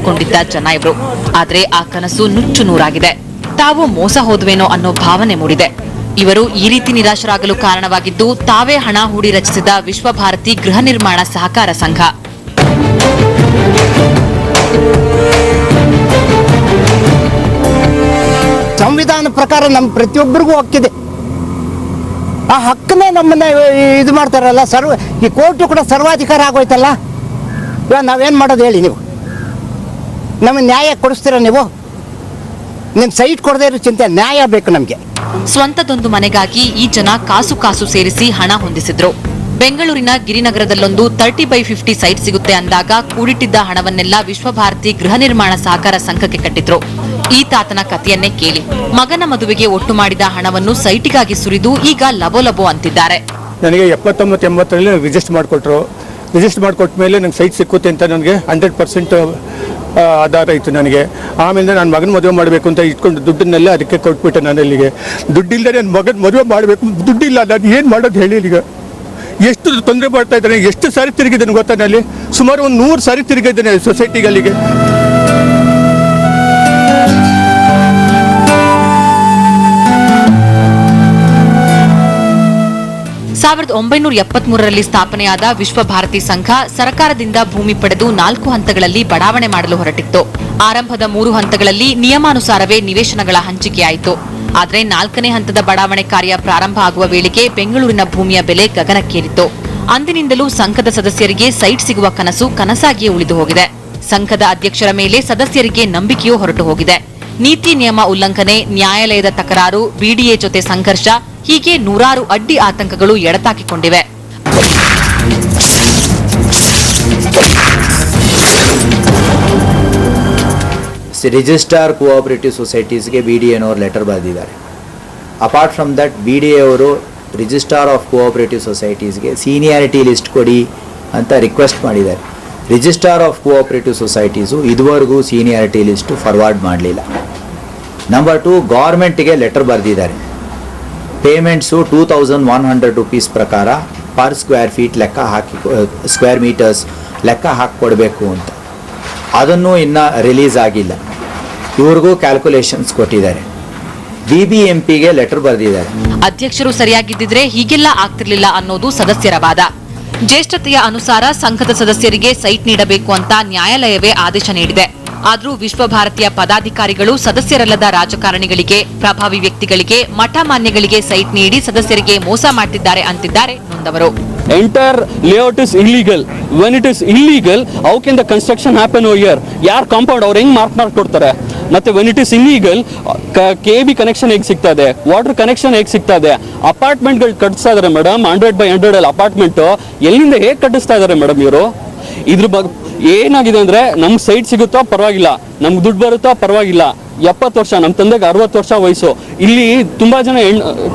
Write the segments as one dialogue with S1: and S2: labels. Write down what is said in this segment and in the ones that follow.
S1: ಕೊಂಡಿದ್ದ ಜನ ಇವರು. ಆದ್ರೆ ಆ ಕನಸು ನುಚ್ಚು ನೂರಾಗಿದೆ. ತಾವು ಮೋಸ ಹೋದ್ವೇನೋ ಅನ್ನೋ ಭಾವನೆ ಮೂಡಿದೆ. ಇವರು ಈ ರೀತಿ ನಿರಾಶರಾಗಲು ಕಾರಣವಾಗಿದ್ದು ತಾವೇ ಹಣ ಹೂಡಿ ರಚಿಸಿದ ವಿಶ್ವಭಾರತಿ ಗೃಹ ನಿರ್ಮಾಣ ಸಹಕಾರ ಸಂಘ.
S2: ಸಂವಿಧಾನ ಪ್ರಕಾರ ನಮ್ಮ ಪ್ರತಿಯೊಬ್ಬರಿಗೂ ಹಕ್ಕಿದೆ. ಆ ಹಕ್ಕನ್ನೇ ನಮ್ಮನ್ನ ಇದು ಮಾಡ್ತಾರಲ್ಲ, ಈ ಕೋರ್ಟು ಕೂಡ ಸರ್ವಾಧಿಕಾರ ಆಗೋಯ್ತಲ್ಲ. ಇವಾಗ ನಾವೇನು ಮಾಡೋದು ಹೇಳಿ? ನೀವು ನಮಗೆ ನ್ಯಾಯ ಕೊಡಿಸ್ತೀರ? ನೀವು ನಿಮ್ಮ ಸೈಟ್ ಕೊಡದೇ ಇರೋ ಚಿಂತೆ, ನ್ಯಾಯ ಬೇಕು ನಮಗೆ.
S1: ಸ್ವಂತದೊಂದು ಮನೆಗಾಗಿ ಈ ಜನ ಕಾಸು ಕಾಸು ಸೇರಿಸಿ ಹಣ ಹೊಂದಿಸಿದ್ರು. ಬೆಂಗಳೂರಿನ ಗಿರಿನಗರದಲ್ಲೊಂದು 30/50 ಸೈಟ್ ಸಿಗುತ್ತೆ ಅಂದಾಗ ಕೂಡಿಟ್ಟಿದ್ದ ಹಣವನ್ನೆಲ್ಲ ವಿಶ್ವಭಾರತಿ ಗೃಹ ನಿರ್ಮಾಣ ಸಹಕಾರ ಸಂಘಕ್ಕೆ ಕಟ್ಟಿದ್ರು. ಈ ತಾತನ ಕಥೆಯನ್ನೇ ಕೇಳಿ. ಮಗನ ಮದುವೆಗೆ ಒಟ್ಟು ಮಾಡಿದ ಹಣವನ್ನು ಸೈಟಿಗಾಗಿ ಸುರಿದು ಈಗ ಲಬೋ ಅಂತಿದ್ದಾರೆ.
S3: ನನಗೆ 79-80ರಲ್ಲಿ ರಿಜಿಸ್ಟರ್ ಮಾಡಿಕೊಟ್ರು. ರಿಜಿಸ್ಟರ್ ಮಾಡಿಕೊಟ್ಟ ಮೇಲೆ ನಂಗೆ ಸೈಟ್ ಸಿಕ್ಕುತ್ತೆ ಅಂತ ನನಗೆ 100% ಆಧಾರ ಇತ್ತು ನನಗೆ. ಆಮೇಲೆ ನನ್ನ ಮಗನ ಮದುವೆ ಮಾಡಬೇಕು ಅಂತ ಇಟ್ಕೊಂಡು ದುಡ್ಡನ್ನೆಲ್ಲ ಅದಕ್ಕೆ ಕೊಟ್ಬಿಟ್ಟೆ. ನಾನು ಅಲ್ಲಿಗೆ ದುಡ್ಡಿಲ್ಲದೆ ನನ್ನ ಮಗನ ಮದುವೆ ಮಾಡಬೇಕು, ದುಡ್ಡಿಲ್ಲ, ನಾನು ಏನು ಮಾಡೋದು ಹೇಳಿ? ಈಗ ಎಷ್ಟು ತೊಂದರೆ ಮಾಡ್ತಾ ಇದ್ದಾನೆ, ಎಷ್ಟು ಸಾರಿ ತಿರುಗಿದ್ದಾನೆ ಗೊತ್ತಾ? ನಲ್ಲಿ ಸುಮಾರು ಒಂದು 100 ಸಾರಿ ತಿರುಗಿದ್ದಾನೆ ಸೊಸೈಟಿಗೆ. ಅಲ್ಲಿಗೆ
S1: 1973ರಲ್ಲಿ ಸ್ಥಾಪನೆಯಾದ ವಿಶ್ವಭಾರತಿ ಸಂಘ ಸರ್ಕಾರದಿಂದ ಭೂಮಿ ಪಡೆದು 4 ಹಂತಗಳಲ್ಲಿ ಬಡಾವಣೆ ಮಾಡಲು ಹೊರಟಿತ್ತು. ಆರಂಭದ 3 ಹಂತಗಳಲ್ಲಿ ನಿಯಮಾನುಸಾರವೇ ನಿವೇಶನಗಳ ಹಂಚಿಕೆಯಾಯಿತು. ಆದರೆ 4ನೇ ಹಂತದ ಬಡಾವಣೆ ಕಾರ್ಯ ಪ್ರಾರಂಭ ಆಗುವ ವೇಳೆಗೆ ಬೆಂಗಳೂರಿನ ಭೂಮಿಯ ಬೆಲೆ ಗಗನಕ್ಕೇರಿತ್ತು. ಅಂದಿನಿಂದಲೂ ಸಂಘದ ಸದಸ್ಯರಿಗೆ ಸೈಟ್ ಸಿಗುವ ಕನಸು ಕನಸಾಗಿಯೇ ಉಳಿದು ಹೋಗಿದೆ. ಸಂಘದ ಅಧ್ಯಕ್ಷರ ಮೇಲೆ ಸದಸ್ಯರಿಗೆ ನಂಬಿಕೆಯೂ ಹೊರಟು ಹೋಗಿದೆ. ನೀತಿ ನಿಯಮ ಉಲ್ಲಂಘನೆ, ನ್ಯಾಯಾಲಯದ ತಕರಾರು, ಬಿಡಿಎ ಜೊತೆ ಸಂಘರ್ಷ, ಹೀಗೆ 100 ಅಡ್ಡಿ ಆತಂಕಗಳು ಎಡತಾಕಿಕೊಂಡಿವೆ.
S4: ರಿಜಿಸ್ಟ್ರಾರ್ ಕೋಆಪರೇಟಿವ್ ಸೊಸೈಟೀಸ್ಗೆ BDA ಲೆಟರ್ ಬರೆದಿದ್ದಾರೆ. ಅಪಾರ್ಟ್ ಫ್ರಮ್ ದಟ್ BDA ಅವರು ರಿಜಿಸ್ಟ್ರಾರ್ ಆಫ್ ಕೋಆಪರೇಟಿವ್ ಸೊಸೈಟೀಸ್ಗೆ ಸೀನಿಯಾರಿಟಿ ಲಿಸ್ಟ್ ಕೊಡಿ ಅಂತ ರಿಕ್ವೆಸ್ಟ್ ಮಾಡಿದ್ದಾರೆ. ರಿಜಿಸ್ಟ್ರಾರ್ ಆಫ್ ಕೋಆಪರೇಟಿವ್ ಸೊಸೈಟೀಸು ಇದುವರೆಗೂ ಸೀನಿಯಾರಿಟಿ ಲಿಸ್ಟ್ ಫಾರ್ವರ್ಡ್ ಮಾಡಲಿಲ್ಲ. ನಂಬರ್ 2, ಗೌರ್ಮೆಂಟ್ಗೆ ಲೆಟರ್ ಬರೆದಿದ್ದಾರೆ. ಪೇಮೆಂಟ್ಸು 2100 ರೂಪೀಸ್ ಪ್ರಕಾರ ಪರ್ ಸ್ಕ್ವೇರ್ ಫೀಟ್ ಲೆಕ್ಕ ಹಾಕಿ, ಸ್ಕ್ವೇರ್ ಮೀಟರ್ಸ್ ಲೆಕ್ಕ ಹಾಕಿಕೊಡ್ಬೇಕು ಅಂತ. ಅದನ್ನು ಇನ್ನೂ ರಿಲೀಸ್ ಆಗಿಲ್ಲ. ಇವ್ರಿಗೂ ಕ್ಯಾಲ್ಕುಲೇಷನ್ಸ್ ಕೊಟ್ಟಿದ್ದಾರೆ. BBMPಗೆ ಲೆಟರ್ ಬರೆದಿದ್ದಾರೆ.
S1: ಅಧ್ಯಕ್ಷರು ಸರಿಯಾಗಿದ್ದಿದ್ರೆ ಹೀಗೆಲ್ಲ ಆಗ್ತಿರ್ಲಿಲ್ಲ ಅನ್ನೋದು ಸದಸ್ಯರ ವಾದ. ಜ್ಯೇಷ್ಠತೆಯ ಅನುಸಾರ ಸಂಘದ ಸದಸ್ಯರಿಗೆ ಸೈಟ್ ನೀಡಬೇಕು ಅಂತ ನ್ಯಾಯಾಲಯವೇ ಆದೇಶ ನೀಡಿದೆ. ಆದರೂ ವಿಶ್ವಭಾರತಿಯ ಪದಾಧಿಕಾರಿಗಳು ಸದಸ್ಯರಲ್ಲದ ರಾಜಕಾರಣಿಗಳಿಗೆ, ಪ್ರಭಾವಿ ವ್ಯಕ್ತಿಗಳಿಗೆ, ಮಠ ಮಾನ್ಯಗಳಿಗೆ ಸೈಟ್ ನೀಡಿ ಸದಸ್ಯರಿಗೆ ಮೋಸ ಮಾಡ್ತಿದ್ದಾರೆ ಅಂತಿದ್ದಾರೆ ನೊಂದವರು.
S5: Entire layout is illegal. When it is illegal, how can the construction happen over here? ಯಾರ್ ಕಾಂಪೌಂಡ್ ಅವ್ರು ಹೆಂಗ್ ಮಾರ್ಕ್ ಕೊಡ್ತಾರೆ? ಮತ್ತೆ when it is illegal, KB connection ಹೇಗೆ ಸಿಗ್ತದೆ, ವಾಟರ್ ಕನೆಕ್ಷನ್ ಹೇಗೆ ಸಿಗ್ತದೆ? ಅಪಾರ್ಟ್ಮೆಂಟ್ಗಳು ಕಟ್ಟಿಸ್ತಾ ಇದಾರೆ ಮೇಡಮ್, 100/100 ಅಪಾರ್ಟ್ಮೆಂಟ್ ಎಲ್ಲಿಂದ ಹೇಗೆ ಕಟ್ಟಿಸ್ತಾ ಇದಾರೆ ಮೇಡಮ್ ಇವರು? ಇದ್ರ ಬಗ್ಗೆ ಏನಾಗಿದೆ ಅಂದ್ರೆ, ನಮ್ಗೆ ಸೈಟ್ ಸಿಗುತ್ತೋ ಪರವಾಗಿಲ್ಲ, ನಮ್ಗೆ ದುಡ್ಡು ಬರುತ್ತೋ ಪರವಾಗಿಲ್ಲ. 70 ವರ್ಷ, ನಮ್ಮ ತಂದೆಗೆ 60 ವರ್ಷ ವಯಸ್ಸು. ಇಲ್ಲಿ ತುಂಬಾ ಜನ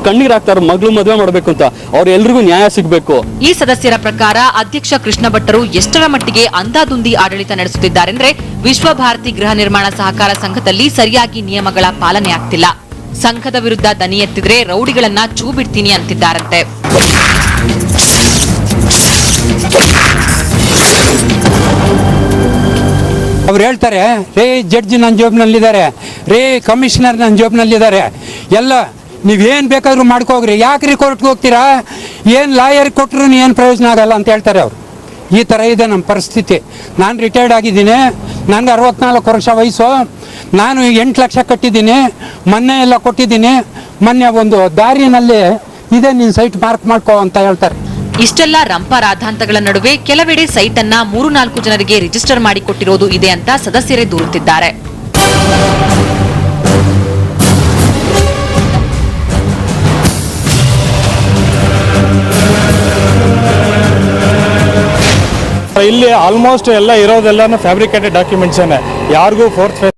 S5: ಕಣ್ಣೀರ್ ಹಾಕ್ತಾರೆ ಮಗಳು ಮದುವೆ ಮಾಡ್ಬೇಕು ಅಂತ. ಅವ್ರೆಲ್ರಿಗೂ ನ್ಯಾಯ ಸಿಗ್ಬೇಕು.
S1: ಈ ಸದಸ್ಯರ ಪ್ರಕಾರ ಅಧ್ಯಕ್ಷ ಕೃಷ್ಣ ಭಟ್ಟರು ಎಷ್ಟರ ಮಟ್ಟಿಗೆ ಅಂದಾದುಂದಿ ಆಡಳಿತ ನಡೆಸುತ್ತಿದ್ದಾರೆಂದ್ರೆ, ವಿಶ್ವಭಾರತಿ ಗೃಹ ನಿರ್ಮಾಣ ಸಹಕಾರ ಸಂಘದಲ್ಲಿ ಸರಿಯಾಗಿ ನಿಯಮಗಳ ಪಾಲನೆ ಆಗ್ತಿಲ್ಲ. ಸಂಘದ ವಿರುದ್ಧ ದನಿ ಎತ್ತಿದ್ರೆ ರೌಡಿಗಳನ್ನ ಚೂ ಬಿಡ್ತೀನಿ ಅಂತಿದ್ದಾರಂತೆ.
S6: ಅವ್ರು ಹೇಳ್ತಾರೆ, ರೇ ಜಡ್ಜ್ ನನ್ನ ಜಾಬ್ನಲ್ಲಿದ್ದಾರೆ, ರೇ ಕಮಿಷನರ್ ನನ್ನ ಜಾಬ್ನಲ್ಲಿದ್ದಾರೆ, ಎಲ್ಲ ನೀವೇನು ಬೇಕಾದ್ರೂ ಮಾಡ್ಕೋಗ್ರಿ, ಯಾಕ್ರಿ ಕೋರ್ಟ್ಗೆ ಹೋಗ್ತೀರಾ, ಏನು ಲಾಯರ್ ಕೊಟ್ಟರು ಏನು ಪ್ರಯೋಜನ ಆಗಲ್ಲ ಅಂತ ಹೇಳ್ತಾರೆ ಅವರು. ಈ ಥರ ಇದೆ ನಮ್ಮ ಪರಿಸ್ಥಿತಿ. ನಾನು ರಿಟೈರ್ಡ್ ಆಗಿದ್ದೀನಿ, ನನಗೆ 64 ವರ್ಷ ವಯಸ್ಸು. ನಾನು 8 ಲಕ್ಷ ಕಟ್ಟಿದ್ದೀನಿ, ಮೊನ್ನೆ ಎಲ್ಲ ಕೊಟ್ಟಿದ್ದೀನಿ. ಮೊನ್ನೆ ಒಂದು ದಾರಿನಲ್ಲಿ ಇದೆ, ನೀನು ಸೈಟ್ ಮಾರ್ಕ್ ಮಾಡ್ಕೋ ಅಂತ ಹೇಳ್ತಾರೆ.
S1: ಇಷ್ಟೆಲ್ಲ ರಂಪ ರಾಧಾಂತಗಳ ನಡುವೆ ಕೆಲವೆಡೆ ಸೈಟ್ ಅನ್ನ 3-4 ಜನರಿಗೆ ರಿಜಿಸ್ಟರ್ ಮಾಡಿಕೊಟ್ಟಿರೋದು ಇದೆ ಅಂತ ಸದಸ್ಯರೇ ದೂರುತ್ತಿದ್ದಾರೆ.
S3: ಇಲ್ಲಿ ಆಲ್ಮೋಸ್ಟ್ ಎಲ್ಲ ಇರೋದೆಲ್ಲ ಫ್ಯಾಬ್ರಿಕೇಟೆಡ್ ಡಾಕ್ಯುಮೆಂಟ್ಸ್. ಯಾರಿಗೂ 4th